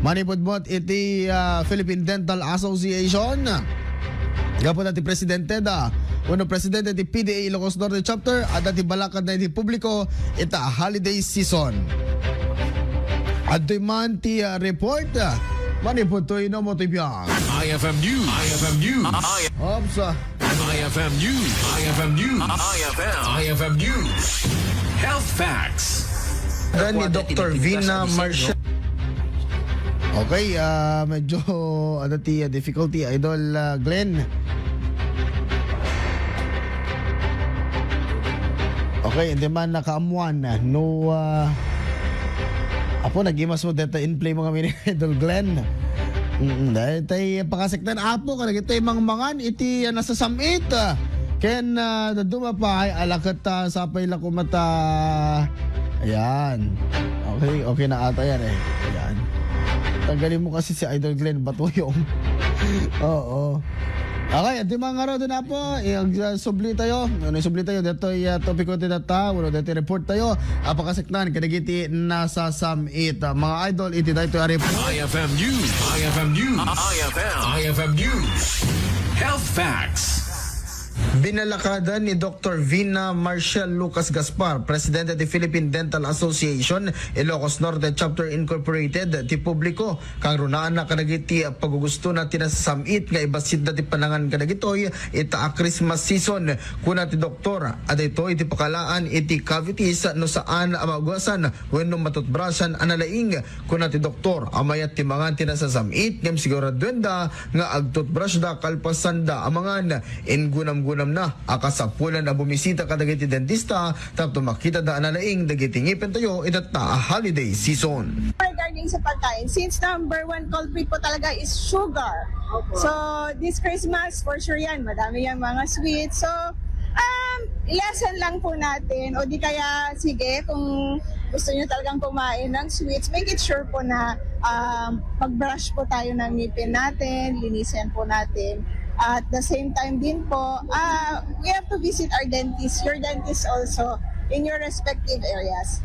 Manipudbot iti Philippine Dental Association. Gapon natin Presidente Uno Presidente ti PDA Ilocos Norte Chapter at ati balakad na iti publiko ita holiday season. At man ti report manipod to ino mo ti biyang. IFM News. IFM News. Ops. IFM News. IFM News. IFM News. Health Facts. Dan ni Dr. Vina Marshall. Okay, medyo ano ti difficulty Idol Glenn. Okay, hindi man nakaamuan no apo nagimas mo dito in play mga mini Idol Glenn. Dahil tayo pakasektan apo ka nagitay mangmangan iti nasa samit. Ken dumapay alakat sapay la kumata. Ayan. Okay na ata yan eh. Ayan. Tanggalin mo kasi si Idol Glenn Batuyong. Oo. Okay, at mga araw din na po, subli tayo. Subli tayo, dito yung topic ko tinata, dito report tayo. Apakasiknan, kadagiti nasa samit. Mga idol, iti tayo yung report. IFM News. IFM News. IFM News. Health Facts. Binalakada ni Dr. Vina Marshall Lucas Gaspar, Presidente ti Philippine Dental Association, Ilocos Norte Chapter Incorporated, ti publiko, kang runaan na kadagiti pagugusto na tinasamit nga ibasit na ti panangan kadagitoy, ita a Christmas season, kuna ti doktor, at ito iti pakalaan iti cavities no saan amaguasan, wenno matutbrasan analaing, kuna ti doktor, amayat ti mga tinasasamit, ngam siguraduenda nga agtutbrush da kalpasan da amangan, gunam-gunam na akasapulan na bumisita kadagiti dentista tapos makita da analaing dagiti ngipin tayo itata holiday season. Regarding sa pagkain, since number one culprit po talaga is sugar. So this Christmas for sure yan, madami yung mga sweets. So lesson lang po natin o di kaya sige kung gusto niyo talagang kumain ng sweets, make it sure po na mag-brush po tayo ng ngipin natin, linisin po natin. At the same time din po, we have to visit our dentist, your dentist also, in your respective areas.